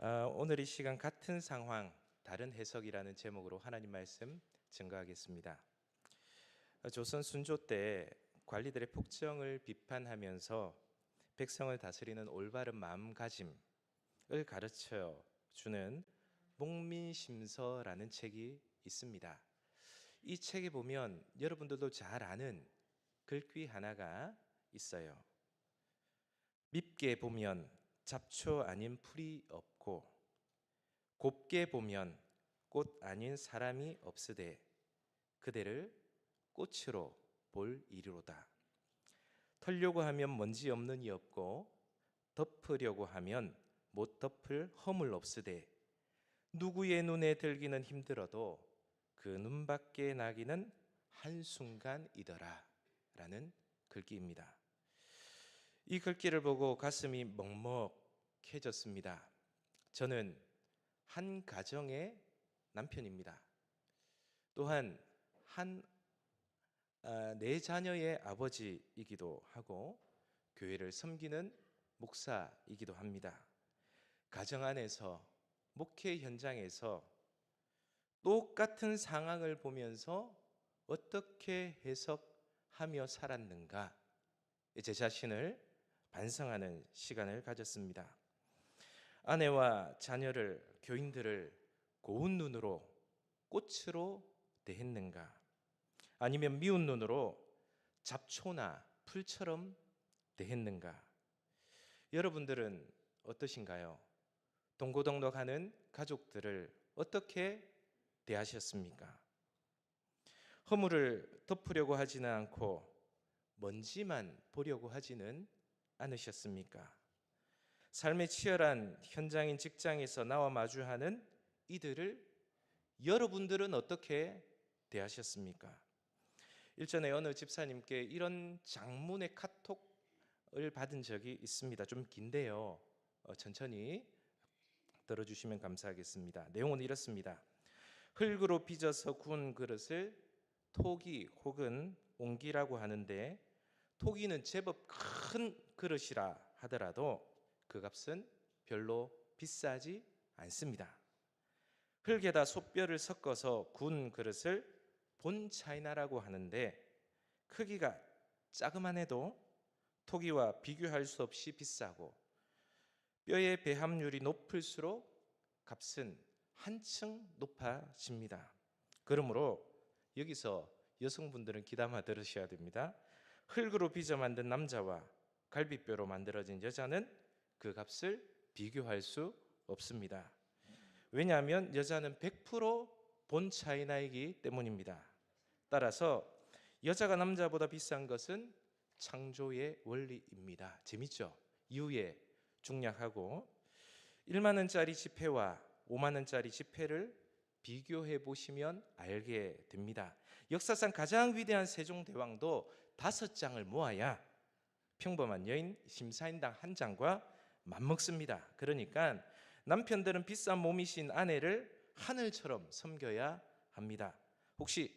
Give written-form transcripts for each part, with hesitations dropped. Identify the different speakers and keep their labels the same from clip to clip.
Speaker 1: 오늘 이 시간 같은 상황 다른 해석이라는 제목으로 하나님 말씀 증거하겠습니다. 조선 순조 때 관리들의 폭정을 비판하면서 백성을 다스리는 올바른 마음가짐을 가르쳐 주는 목민심서라는 책이 있습니다. 이 책에 보면 여러분들도 잘 아는 글귀 하나가 있어요. 밉게 보면 잡초 아닌 풀이 없고 곱게 보면 꽃 아닌 사람이 없으되 그대를 꽃으로 볼 이리로다. 털려고 하면 먼지 없는 이 없고 덮으려고 하면 못 덮을 허물 없으되 누구의 눈에 들기는 힘들어도 그 눈밖에 나기는 한순간이더라 라는 글귀입니다. 이 글귀를 보고 가슴이 먹먹해졌습니다. 저는 한 가정의 남편입니다. 또한 네 자녀의 아버지이기도 하고 교회를 섬기는 목사이기도 합니다. 가정 안에서 목회 현장에서 똑같은 상황을 보면서 어떻게 해석하며 살았는가 제 자신을 반성하는 시간을 가졌습니다. 아내와 자녀를, 교인들을 고운 눈으로 꽃으로 대했는가? 아니면 미운 눈으로 잡초나 풀처럼 대했는가? 여러분들은 어떠신가요? 동고동락하는 가족들을 어떻게 대하셨습니까? 허물을 덮으려고 하지는 않고 먼지만 보려고 하지는 않으셨습니까? 삶의 치열한 현장인 직장에서 나와 마주하는 이들을 여러분들은 어떻게 대하셨습니까? 일전에 어느 집사님께 이런 장문의 카톡을 받은 적이 있습니다. 좀 긴데요. 천천히 들어주시면 감사하겠습니다. 내용은 이렇습니다. 흙으로 빚어서 구운 그릇을 토기 혹은 옹기라고 하는데 토기는 제법 큰 그릇이라 하더라도 그 값은 별로 비싸지 않습니다. 흙에다 솥뼈를 섞어서 구운 그릇을 본차이나라고 하는데 크기가 자그만해도 토기와 비교할 수 없이 비싸고 뼈의 배합률이 높을수록 값은 한층 높아집니다. 그러므로 여기서 여성분들은 귀담아 들으셔야 됩니다. 흙으로 빚어 만든 남자와 갈비뼈로 만들어진 여자는 그 값을 비교할 수 없습니다. 왜냐하면 여자는 100% 본 차이나이기 때문입니다. 따라서 여자가 남자보다 비싼 것은 창조의 원리입니다. 재밌죠? 이후에 중략하고 1만 원짜리 지폐와 5만 원짜리 지폐를 비교해 보시면 알게 됩니다. 역사상 가장 위대한 세종대왕도 5장을 모아야 평범한 여인 심사인당 1장과 맞먹습니다. 그러니까 남편들은 비싼 몸이신 아내를 하늘처럼 섬겨야 합니다. 혹시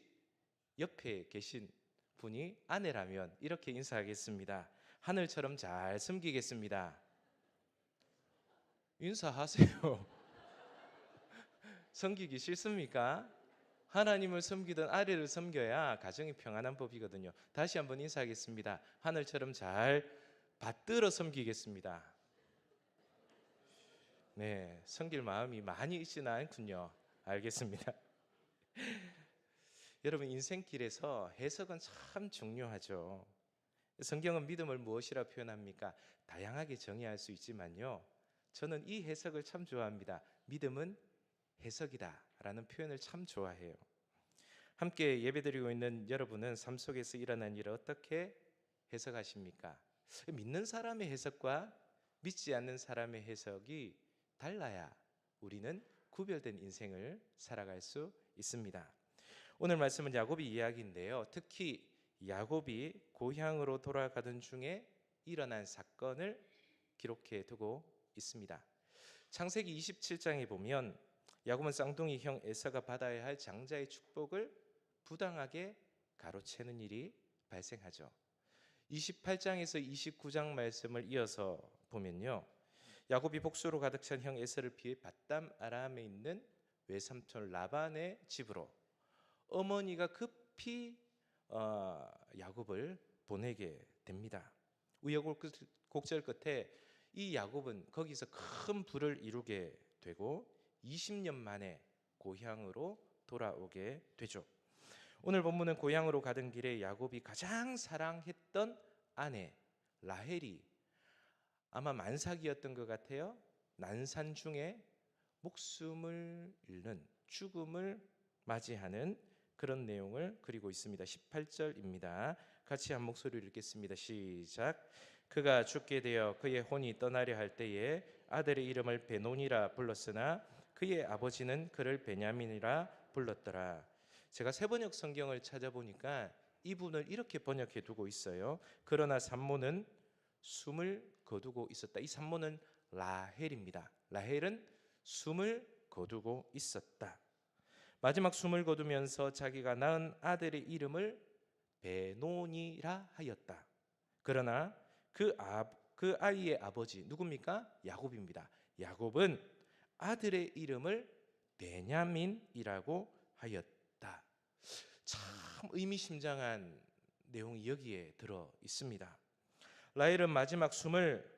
Speaker 1: 옆에 계신 분이 아내라면 이렇게 인사하겠습니다. 하늘처럼 잘 섬기겠습니다. 인사하세요. 섬기기 싫습니까? 하나님을 섬기든 아래를 섬겨야 가정이 평안한 법이거든요. 다시 한번 인사하겠습니다. 하늘처럼 잘 받들어 섬기겠습니다. 네, 섬길 마음이 많이 있지는 않군요. 알겠습니다. 여러분, 인생길에서 해석은 참 중요하죠. 성경은 믿음을 무엇이라 표현합니까? 다양하게 정의할 수 있지만요, 저는 이 해석을 참 좋아합니다. 믿음은 해석이다 라는 표현을 참 좋아해요. 함께 예배드리고 있는 여러분은 삶 속에서 일어난 일을 어떻게 해석하십니까? 믿는 사람의 해석과 믿지 않는 사람의 해석이 달라야 우리는 구별된 인생을 살아갈 수 있습니다. 오늘 말씀은 야곱의 이야기인데요, 특히 야곱이 고향으로 돌아가던 중에 일어난 사건을 기록해 두고 있습니다. 창세기 27장에 보면 야곱은 쌍둥이 형 에서가 받아야 할 장자의 축복을 부당하게 가로채는 일이 발생하죠. 28장에서 29장 말씀을 이어서 보면요, 야곱이 복수로 가득 찬 형 에서를 피해 밧담 아람에 있는 외삼촌 라반의 집으로 어머니가 급히 야곱을 보내게 됩니다. 우여곡절 끝에 이 야곱은 거기서 큰 부를 이루게 되고 20년 만에 고향으로 돌아오게 되죠. 오늘 본문은 고향으로 가던 길에 야곱이 가장 사랑했던 아내 라헬이 아마 만삭이었던 것 같아요. 난산 중에 목숨을 잃는 죽음을 맞이하는 그런 내용을 그리고 있습니다. 18절입니다. 같이 한 목소리로 읽겠습니다. 시작. 그가 죽게 되어 그의 혼이 떠나려 할 때에 아들의 이름을 베논이라 불렀으나 그의 아버지는 그를 베냐민이라 불렀더라. 제가 세번역 성경을 찾아보니까 이분을 이렇게 번역해 두고 있어요. 그러나 산모는 숨을 거두고 있었다. 이 산모는 라헬입니다. 라헬은 숨을 거두고 있었다. 마지막 숨을 거두면서 자기가 낳은 아들의 이름을 베논이라 하였다. 그러나 그 아이의 아버지 누굽니까? 야곱입니다. 야곱은 아들의 이름을 베냐민이라고 하였다. 참 의미심장한 내용이 여기에 들어 있습니다. 라헬은 마지막 숨을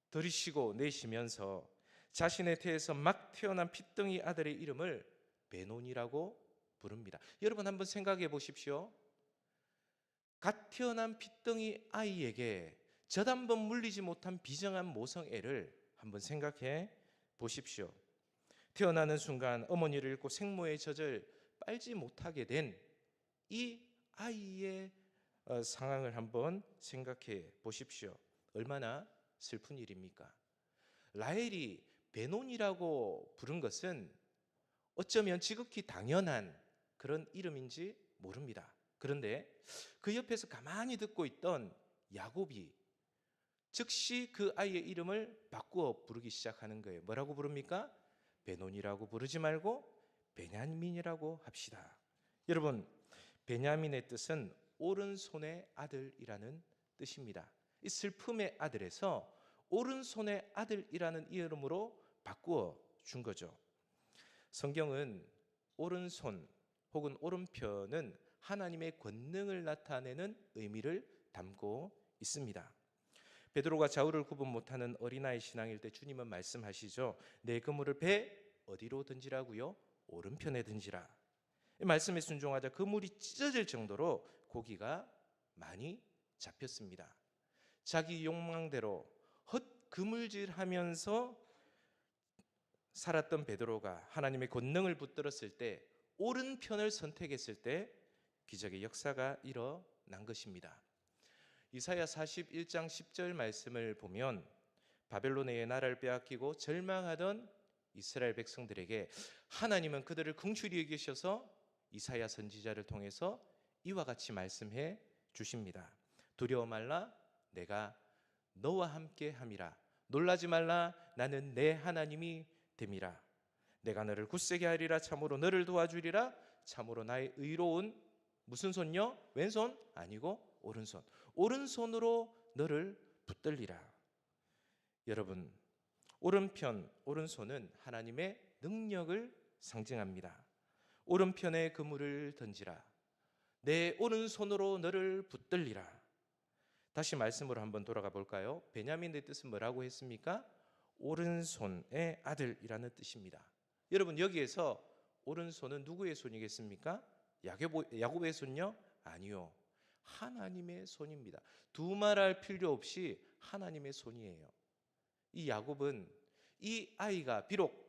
Speaker 1: 들이쉬고 내쉬면서 자신의 태에서 막 태어난 핏덩이 아들의 이름을 베논이라고 부릅니다. 여러분 한번 생각해 보십시오. 갓 태어난 핏덩이 아이에게 젖한번 물리지 못한 비정한 모성애를 한번 생각해 보십시오. 태어나는 순간 어머니를 잃고 생모의 젖을 빨지 못하게 된 이 아이의 상황을 한번 생각해 보십시오. 얼마나 슬픈 일입니까? 라헬이 베논이라고 부른 것은 어쩌면 지극히 당연한 그런 이름인지 모릅니다. 그런데 그 옆에서 가만히 듣고 있던 야곱이 즉시 그 아이의 이름을 바꾸어 부르기 시작하는 거예요. 뭐라고 부릅니까? 베논이라고 부르지 말고 베냐민이라고 합시다. 여러분, 베냐민의 뜻은 오른손의 아들이라는 뜻입니다. 이 슬픔의 아들에서 오른손의 아들이라는 이름으로 바꾸어 준 거죠. 성경은 오른손 혹은 오른편은 하나님의 권능을 나타내는 의미를 담고 있습니다. 베드로가 좌우를 구분 못하는 어린아이 신앙일 때 주님은 말씀하시죠. 내 그물을 배 어디로 던지라고요? 오른편에 던지라. 이 말씀에 순종하자 그물이 찢어질 정도로 고기가 많이 잡혔습니다. 자기 욕망대로 헛그물질하면서 살았던 베드로가 하나님의 권능을 붙들었을 때 오른편을 선택했을 때 기적의 역사가 일어난 것입니다. 이사야 41장 10절 말씀을 보면 바벨론의 나라를 빼앗기고 절망하던 이스라엘 백성들에게 하나님은 그들을 긍휼히 여기셔서 이사야 선지자를 통해서 이와 같이 말씀해 주십니다. 두려워 말라 내가 너와 함께 함이라. 놀라지 말라 나는 내 하나님이 됨이라. 내가 너를 굳세게 하리라. 참으로 너를 도와주리라. 참으로 나의 의로운 무슨 손요? 왼손? 아니고 오른손. 오른손으로 너를 붙들리라. 여러분, 오른편, 오른손은 하나님의 능력을 상징합니다. 오른편에 그물을 던지라. 내 오른손으로 너를 붙들리라. 다시 말씀으로 한번 돌아가 볼까요? 베냐민의 뜻은 뭐라고 했습니까? 오른손의 아들이라는 뜻입니다. 여러분, 여기에서 오른손은 누구의 손이겠습니까? 야곱의 손요? 아니요. 하나님의 손입니다. 두말할 필요 없이 하나님의 손이에요. 이 야곱은 이 아이가 비록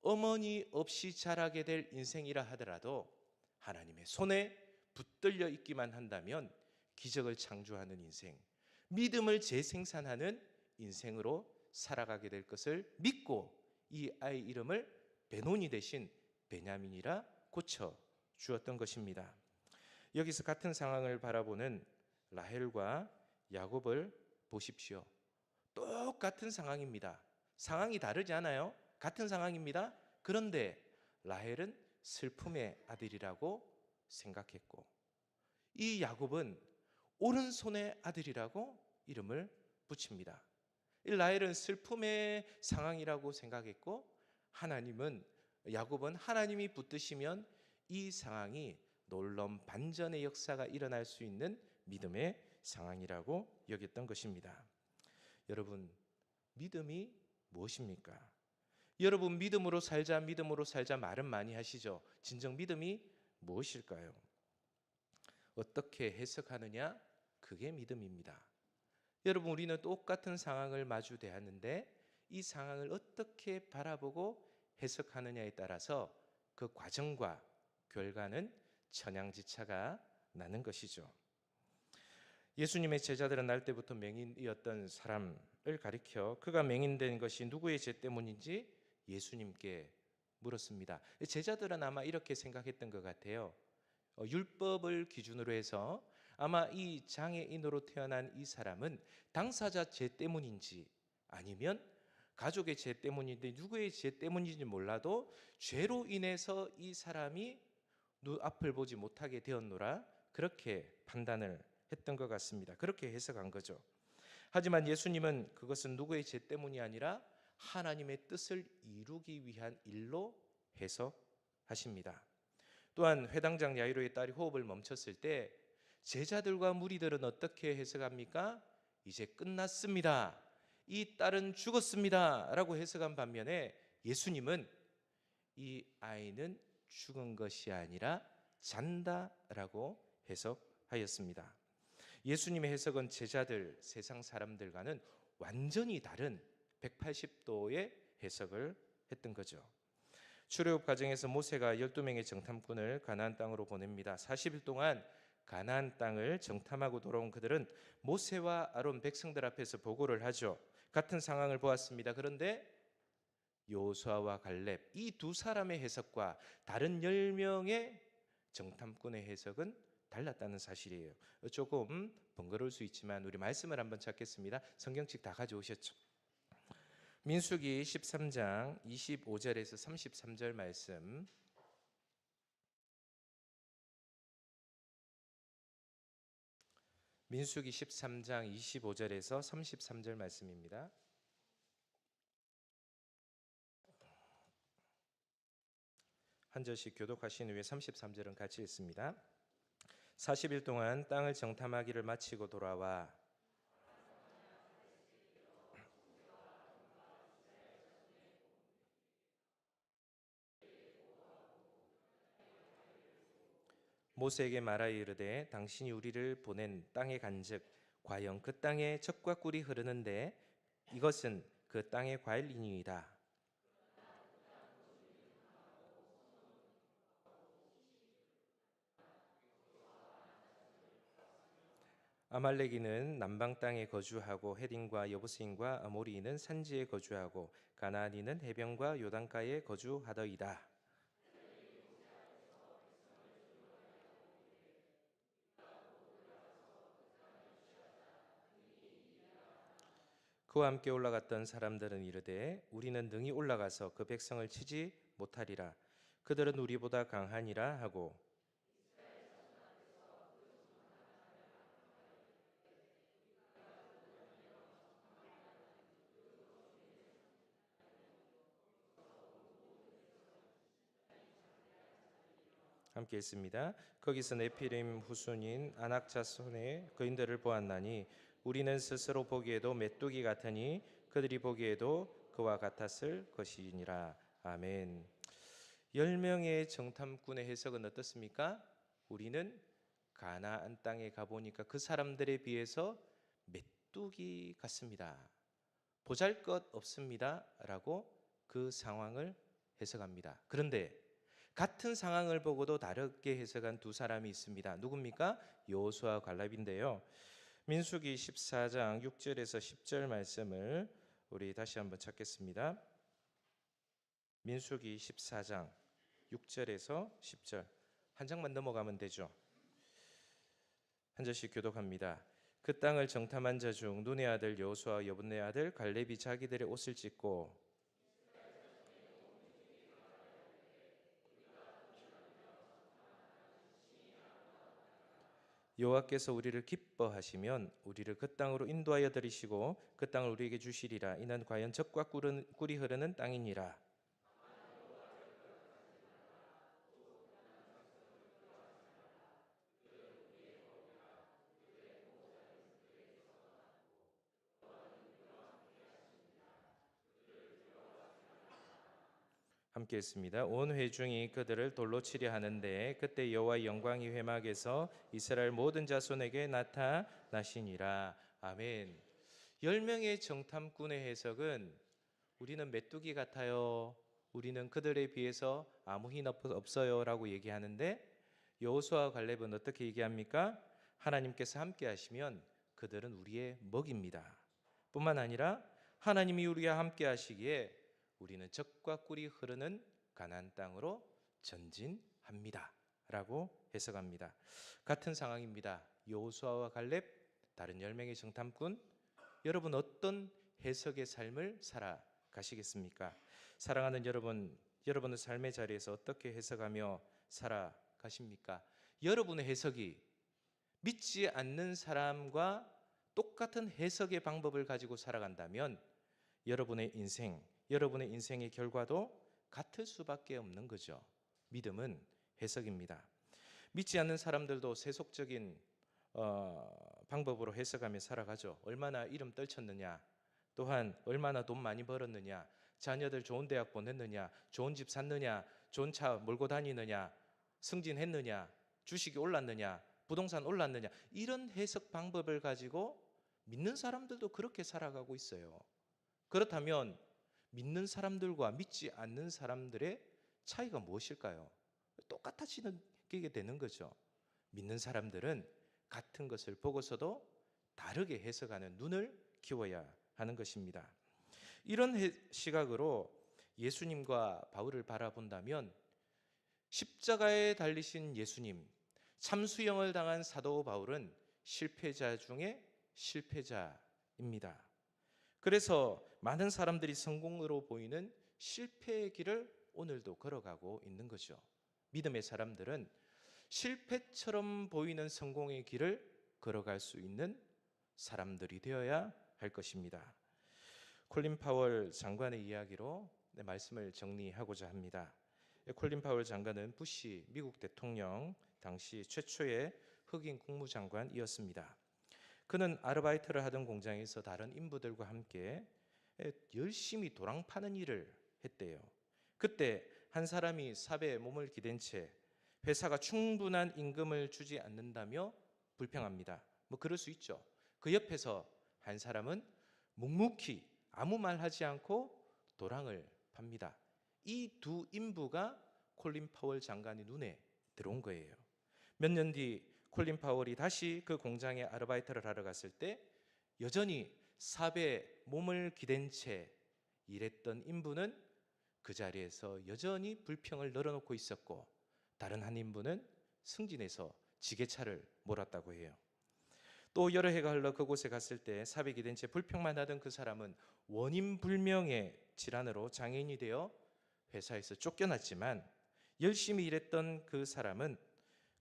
Speaker 1: 어머니 없이 자라게 될 인생이라 하더라도 하나님의 손에 붙들려 있기만 한다면 기적을 창조하는 인생, 믿음을 재생산하는 인생으로 살아가게 될 것을 믿고 이 아이 이름을 베논이 대신 베냐민이라 고쳐 주었던 것입니다. 여기서 같은 상황을 바라보는 라헬과 야곱을 보십시오. 똑같은 상황입니다. 상황이 다르지 않아요? 같은 상황입니다. 그런데 라헬은 슬픔의 아들이라고 생각했고 이 야곱은 오른손의 아들이라고 이름을 붙입니다. 라헬은 슬픔의 상황이라고 생각했고, 야곱은 하나님이 붙드시면 이 상황이 놀라운 반전의 역사가 일어날 수 있는 믿음의 상황이라고 여겼던 것입니다. 여러분, 믿음이 무엇입니까? 여러분, 믿음으로 살자 말은 많이 하시죠. 진정 믿음이 무엇일까요? 어떻게 해석하느냐? 그게 믿음입니다. 여러분, 우리는 똑같은 상황을 마주대하는데 이 상황을 어떻게 바라보고 해석하느냐에 따라서 그 과정과 결과는 천양지차가 나는 것이죠. 예수님의 제자들은 날 때부터 맹인이었던 사람을 가리켜 그가 맹인된 것이 누구의 죄 때문인지 예수님께 물었습니다. 제자들은 아마 이렇게 생각했던 것 같아요. 율법을 기준으로 해서 아마 이 장애인으로 태어난 이 사람은 당사자 죄 때문인지 아니면 가족의 죄 때문인데 누구의 죄 때문인지 몰라도 죄로 인해서 이 사람이 눈앞을 보지 못하게 되었노라, 그렇게 판단을 했던 것 같습니다. 그렇게 해석한 거죠. 하지만 예수님은 그것은 누구의 죄 때문이 아니라 하나님의 뜻을 이루기 위한 일로 해석하십니다. 또한 회당장 야이로의 딸이 호흡을 멈췄을 때 제자들과 무리들은 어떻게 해석합니까? 이제 끝났습니다, 이 딸은 죽었습니다 라고 해석한 반면에 예수님은 이 아이는 죽은 것이 아니라 잔다라고 해석하였습니다. 예수님의 해석은 제자들, 세상 사람들과는 완전히 다른 180도의 해석을 했던 거죠. 출애굽 과정에서 모세가 12명의 정탐꾼을 가나안 땅으로 보냅니다. 40일 동안 가나안 땅을 정탐하고 돌아온 그들은 모세와 아론 백성들 앞에서 보고를 하죠. 같은 상황을 보았습니다. 그런데 여호수아와 갈렙, 이 두 사람의 해석과 다른 10명의 정탐꾼의 해석은 달랐다는 사실이에요. 조금 번거로울 수 있지만 우리 말씀을 한번 찾겠습니다. 성경책 다 가져오셨죠? 민수기 13장 25절에서 33절 말씀, 민수기 13장 25절에서 33절 말씀입니다. 한 절씩 교독하신 후에 33절은 같이 읽습니다. 40일 동안 땅을 정탐하기를 마치고 돌아와 모세에게 말하여 이르되 당신이 우리를 보낸 땅에 간즉 과연 그 땅에 젖과 꿀이 흐르는데 이것은 그 땅의 과일이니이다. 아말렉인은 남방 땅에 거주하고 헤딘과 여부스인과 아모리인은 산지에 거주하고 가나안인은 해변과 요단가에 거주하더이다. 그와 함께 올라갔던 사람들은 이르되 우리는 능히 올라가서 그 백성을 치지 못하리라. 그들은 우리보다 강하니라 하고 함께 했습니다. 거기서 네피림 후손인 아낙 자손의 거인들을 보았나니 우리는 스스로 보기에도 메뚜기 같으니 그들이 보기에도 그와 같았을 것이니라. 아멘. 10명의 정탐꾼의 해석은 어떻습니까? 우리는 가나안 땅에 가보니까 그 사람들에 비해서 메뚜기 같습니다, 보잘것없습니다 라고 그 상황을 해석합니다. 그런데 같은 상황을 보고도 다르게 해석한 두 사람이 있습니다. 누굽니까? 여호수아와 갈렙인데요. 민수기 14장 6절에서 10절 말씀을 우리 다시 한번 찾겠습니다. 민수기 14장 6절에서 10절 한 장만 넘어가면 되죠. 한 절씩 교독합니다. 그 땅을 정탐한 자 중 눈의 아들 여호수아와 여분의 아들 갈렙이 자기들의 옷을 찢고 여호와께서 우리를 기뻐하시면 우리를 그 땅으로 인도하여 들이시고 그 땅을 우리에게 주시리라. 이는 과연 젖과 꿀이 흐르는 땅이니라. 함께 했습니다. 온 회중이 그들을 돌로 치려 하는데 그때 여호와의 영광이 회막에서 이스라엘 모든 자손에게 나타나시니라. 아멘. 10명의 정탐꾼의 해석은 우리는 메뚜기 같아요. 우리는 그들에 비해서 아무 힘 없어요 라고 얘기하는데, 여호수아와 갈렙은 어떻게 얘기합니까? 하나님께서 함께 하시면 그들은 우리의 먹입니다. 뿐만 아니라 하나님이 우리와 함께 하시기에 우리는 젖과 꿀이 흐르는 가나안 땅으로 전진합니다 라고 해석합니다. 같은 상황입니다. 여호수아와 갈렙, 다른 10명의 정탐꾼, 여러분 어떤 해석의 삶을 살아가시겠습니까? 사랑하는 여러분, 여러분의 삶의 자리에서 어떻게 해석하며 살아가십니까? 여러분의 해석이 믿지 않는 사람과 똑같은 해석의 방법을 가지고 살아간다면 여러분의 인생의 결과도 같을 수밖에 없는 거죠. 믿음은 해석입니다. 믿지 않는 사람들도 세속적인 방법으로 해석하며 살아가죠. 얼마나 이름 떨쳤느냐, 또한 얼마나 돈 많이 벌었느냐, 자녀들 좋은 대학 보냈느냐, 좋은 집 샀느냐, 좋은 차 몰고 다니느냐, 승진했느냐, 주식이 올랐느냐, 부동산 올랐느냐, 이런 해석 방법을 가지고 믿는 사람들도 그렇게 살아가고 있어요. 그렇다면 믿는 사람들과 믿지 않는 사람들의 차이가 무엇일까요? 똑같아지게 되는 거죠. 믿는 사람들은 같은 것을 보고서도 다르게 해석하는 눈을 키워야 하는 것입니다. 이런 시각으로 예수님과 바울을 바라본다면 십자가에 달리신 예수님, 참수형을 당한 사도 바울은 실패자 중에 실패자입니다. 그래서 많은 사람들이 성공으로 보이는 실패의 길을 오늘도 걸어가고 있는 거죠. 믿음의 사람들은 실패처럼 보이는 성공의 길을 걸어갈 수 있는 사람들이 되어야 할 것입니다. 콜린 파월 장관의 이야기로 말씀을 정리하고자 합니다. 콜린 파월 장관은 부시 미국 대통령 당시 최초의 흑인 국무장관이었습니다. 그는 아르바이트를 하던 공장에서 다른 인부들과 함께 열심히 도랑 파는 일을 했대요. 그때 한 사람이 삽에 몸을 기댄 채 회사가 충분한 임금을 주지 않는다며 불평합니다. 뭐 그럴 수 있죠. 그 옆에서 한 사람은 묵묵히 아무 말 하지 않고 도랑을 팝니다. 이 두 인부가 콜린 파월 장관의 눈에 들어온 거예요. 몇 년 뒤 콜린 파월이 다시 그 공장에 아르바이트를 하러 갔을 때 여전히 삽에 몸을 기댄 채 일했던 인부는 그 자리에서 여전히 불평을 늘어놓고 있었고, 다른 한 인부는 승진해서 지게차를 몰았다고 해요. 또 여러 해가 흘러 그곳에 갔을 때 삽에 기댄 채 불평만 하던 그 사람은 원인 불명의 질환으로 장애인이 되어 회사에서 쫓겨났지만 열심히 일했던 그 사람은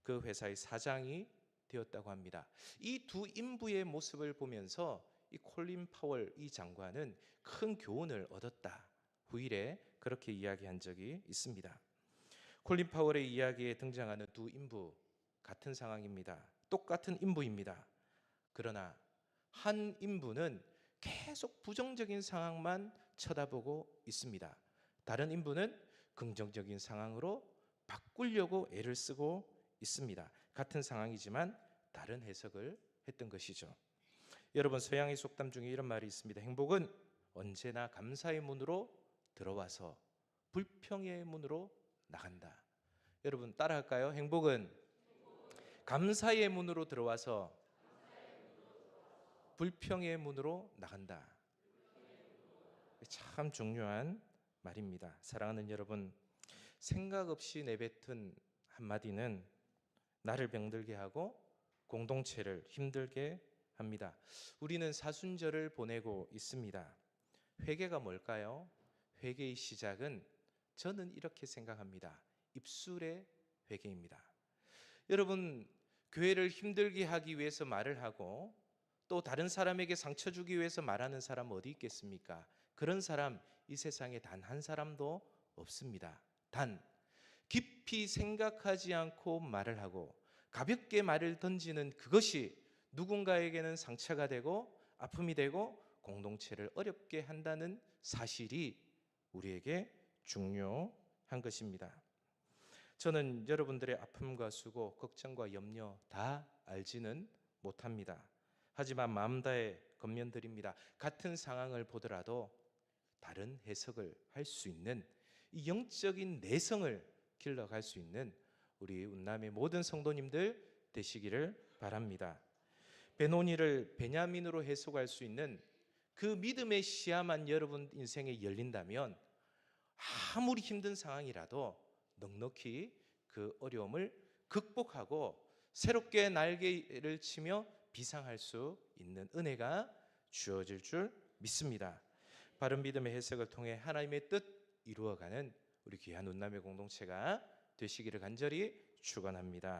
Speaker 1: 그 회사의 사장이 되었다고 합니다. 이 두 인부의 모습을 보면서 이 콜린 파월 이 장관은 큰 교훈을 얻었다. 후일에 그렇게 이야기한 적이 있습니다. 콜린 파월의 이야기에 등장하는 두 인부 같은 상황입니다. 똑같은 인부입니다. 그러나 한 인부는 계속 부정적인 상황만 쳐다보고 있습니다. 다른 인부는 긍정적인 상황으로 바꾸려고 애를 쓰고 있습니다. 같은 상황이지만 다른 해석을 했던 것이죠. 여러분, 서양의 속담 중에 이런 말이 있습니다. 행복은 언제나 감사의 문으로 들어와서 불평의 문으로 나간다. 여러분 따라할까요? 행복은 감사의 문으로 들어와서 불평의 문으로 나간다. 참 중요한 말입니다. 사랑하는 여러분, 생각 없이 내뱉은 한마디는 나를 병들게 하고 공동체를 힘들게 합니다. 우리는 사순절을 보내고 있습니다. 회개가 뭘까요? 회개의 시작은 저는 이렇게 생각합니다. 입술의 회개입니다. 여러분, 교회를 힘들게 하기 위해서 말을 하고 또 다른 사람에게 상처 주기 위해서 말하는 사람 어디 있겠습니까? 그런 사람 이 세상에 단 한 사람도 없습니다. 단 깊이 생각하지 않고 말을 하고 가볍게 말을 던지는 그것이 누군가에게는 상처가 되고 아픔이 되고 공동체를 어렵게 한다는 사실이 우리에게 중요한 것입니다. 저는 여러분들의 아픔과 수고, 걱정과 염려 다 알지는 못합니다. 하지만 마음 다해 권면드립니다. 같은 상황을 보더라도 다른 해석을 할 수 있는 이 영적인 내성을 길러갈 수 있는 우리 운남의 모든 성도님들 되시기를 바랍니다. 베노니를 베냐민으로 해석할 수 있는 그 믿음의 시야만 여러분 인생에 열린다면 아무리 힘든 상황이라도 넉넉히 그 어려움을 극복하고 새롭게 날개를 치며 비상할 수 있는 은혜가 주어질 줄 믿습니다. 바른 믿음의 해석을 통해 하나님의 뜻 이루어가는 우리 귀한 운남의 공동체가 되시기를 간절히 축원합니다.